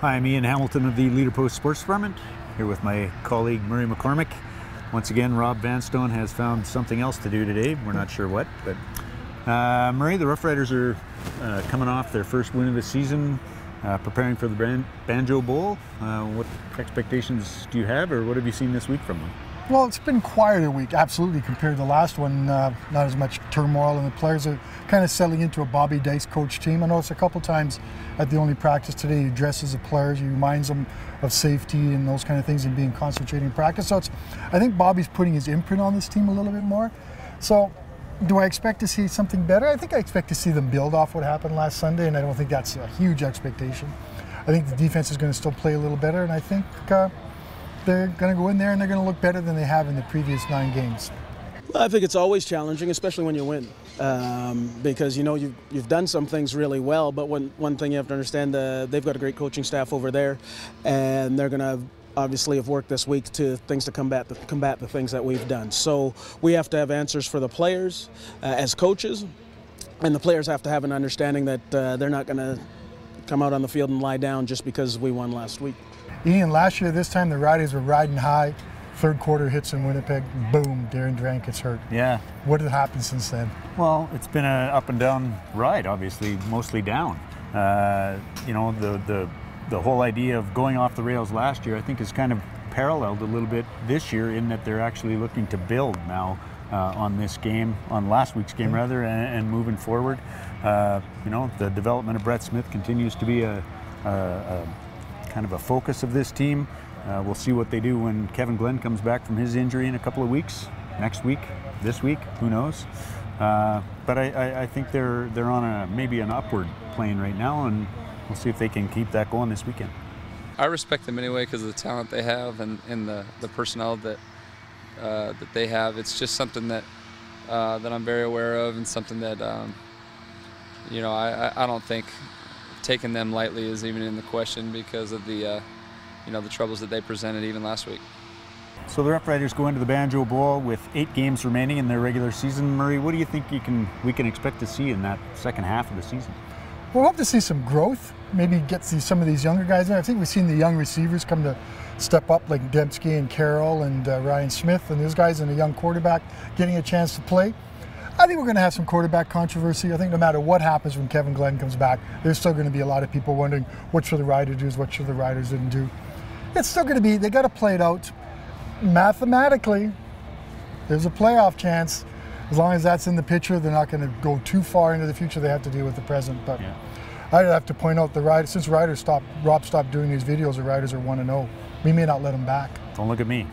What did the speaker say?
Hi, I'm Ian Hamilton of the Leader Post Sports Department, here with my colleague Murray McCormick. Once again, Rob Vanstone has found something else to do today. We're not sure what, but Murray, the Roughriders are coming off their first win of the season, preparing for the Banjo Bowl. What expectations do you have, or what have you seen this week from them? Well, it's been quieter week, absolutely, compared to the last one. Not as much turmoil, and the players are kind of settling into a Bobby Dice coach team. I noticed a couple times at the only practice today, he addresses the players, he reminds them of safety and those kind of things and being concentrated in practice. So I think Bobby's putting his imprint on this team a little bit more. So do I expect to see something better? I think I expect to see them build off what happened last Sunday, and I don't think that's a huge expectation. I think the defense is going to still play a little better, and I think they're going to go in there and they're going to look better than they have in the previous 9 games. Well, I think it's always challenging, especially when you win, because you know you've done some things really well. But one thing you have to understand, they've got a great coaching staff over there, and they're going to obviously have worked this week to combat the things that we've done. So we have to have answers for the players as coaches, and the players have to have an understanding that they're not going to come out on the field and lie down just because we won last week. Ian, last year this time the Riders were riding high. Third quarter hits in Winnipeg, boom, Darren Durant gets hurt. Yeah. What has happened since then? Well, it's been an up and down ride, obviously, mostly down. You know, the whole idea of going off the rails last year, I think, is kind of paralleled a little bit this year in that they're actually looking to build now on this game, on last week's game rather, and moving forward. You know, the development of Brett Smith continues to be a kind of a focus of this team. We'll see what they do when Kevin Glenn comes back from his injury in a couple of weeks, next week, this week, who knows. But I think they're on maybe an upward plane right now, and we'll see if they can keep that going this weekend. I respect them anyway because of the talent they have and the personnel that they have. It's just something that I'm very aware of, and something that you know, I don't think taking them lightly is even in the question because of the you know, the troubles that they presented even last week. So the Roughriders go into the Banjo Bowl with 8 games remaining in their regular season. Murray, what do you think we can expect to see in that second half of the season? We'll hope to see some growth, maybe get some of these younger guys in. I think we've seen the young receivers come to step up, like Dembski and Carroll and Ryan Smith, and those guys, and a young quarterback getting a chance to play. I think we're going to have some quarterback controversy. I think no matter what happens when Kevin Glenn comes back, there's still going to be a lot of people wondering what should the Riders do, what should the Riders didn't do. It's still going to be, they got to play it out. Mathematically, there's a playoff chance. As long as that's in the picture, they're not going to go too far into the future. They have to deal with the present. But yeah. I'd have to point out the Riders, since Rob stopped doing these videos, the Riders are 1-0. We may not let them back. Don't look at me.